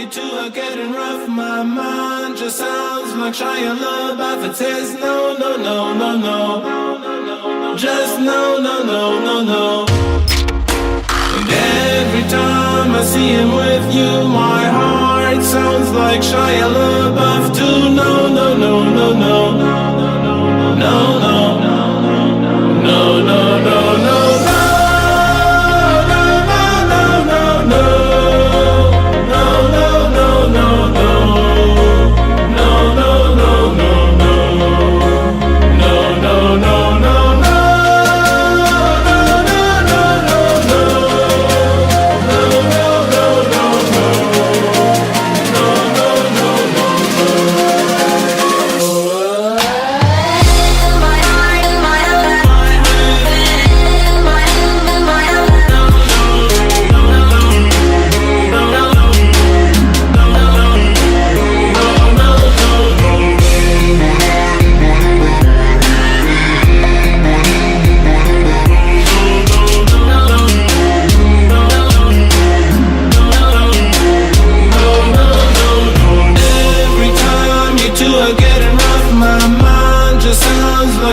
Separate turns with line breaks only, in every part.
you two are getting rough. My mind just sounds like Shia LaBeouf. It says no, no, no, no, no. Just no, no, no, no, no. And every time I see him with you, my heart sounds like Shia LaBeouf too. No, no, no, no, no. No, no, no, no, no, no.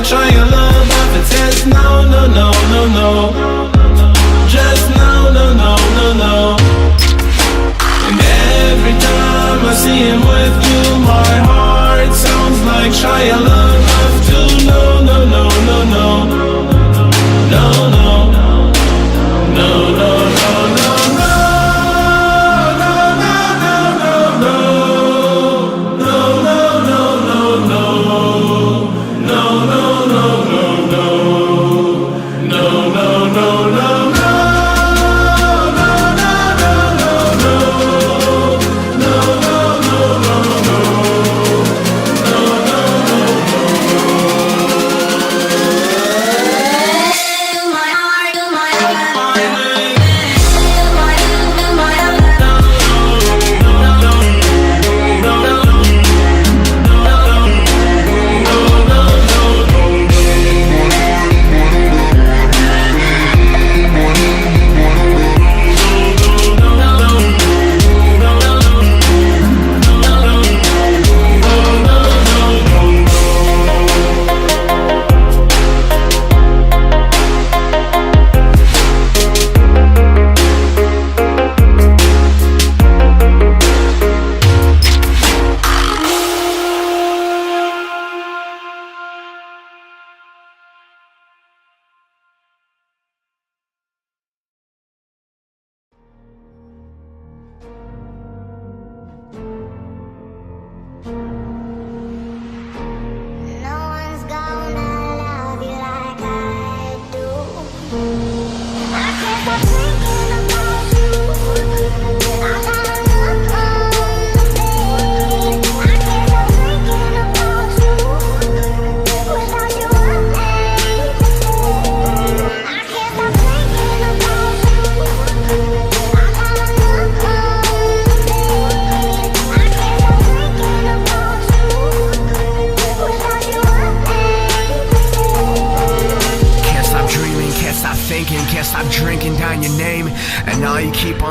Shia LaBeouf, it says no, no, no, no, no. Just no, no, no, no, no. And every time I see him with you, my heart sounds like Shia LaBeouf too. No, no, no, no, no. No, no. No, no, no, no.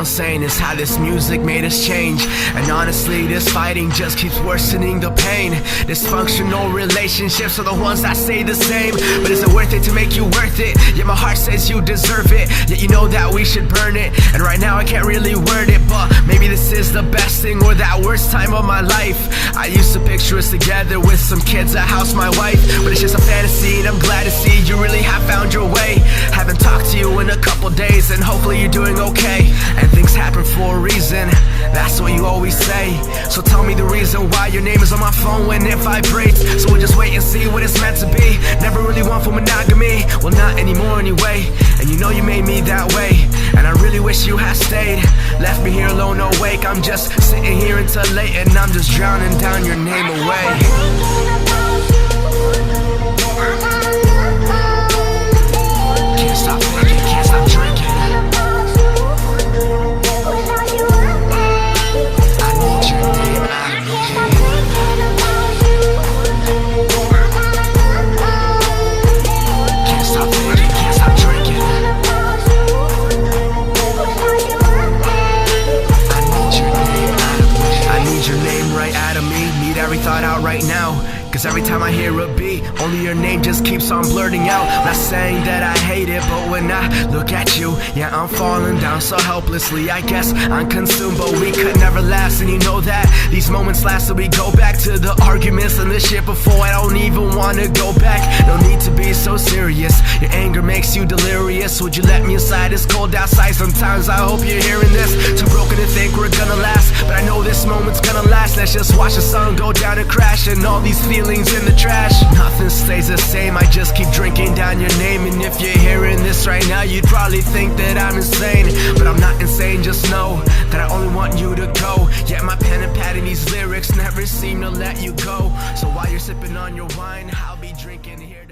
Saying is how this music made us change. And honestly, this fighting just keeps worsening the pain. Dysfunctional relationships are the ones that stay the same. But is it worth it to make you worth it? Yeah, my heart says you deserve it, yet you know that we should burn it. And right now I can't really word it, but maybe this is the best thing or that worst time of my life. I used to picture us together with some kids, a house, my wife, but it's just a fantasy, and I'm glad to see you really have found your way. Haven't talked to you in a couple days, and hopefully you're doing okay. And things happen for a reason, that's what you always say. So tell me the reason why your name is on my phone when it vibrates. So we'll just wait and see what it's meant to be. Never really want for monogamy, well not anymore anyway. And you know you made me that way, and I really wish you had stayed. Left me here alone, awake, I'm just sitting here until late, and I'm just drowning down your name away. Can't stop thinking, can't stop drinking. I need your name out of me. Can't stop thinking, can't stop drinking. I need your name out of me. I hear a beat, only your name just keeps on blurting out. Not saying that I hate it, but when I look at you, yeah, I'm falling down so helplessly. I guess I'm consumed, but we could never last, and you know that. These moments last, so we go back to the arguments and the shit before. I don't even wanna go back. No need to be so serious. Your anger makes you delirious. Would you let me inside? It's cold outside. Sometimes I hope you're hearing this. Too broken to think we're gonna last, but I know this moment's gonna last. Let's just watch the sun go down and crash, and all these feelings in the trash. Nothing stays the same, I just keep drinking down your name. And if you're hearing this right now, you'd probably think that I'm insane, but I'm not insane, just know that I only want you to go. Yeah, my pen and pad in these lyrics never seem to let you go. So while you're sipping on your wine, I'll be drinking here.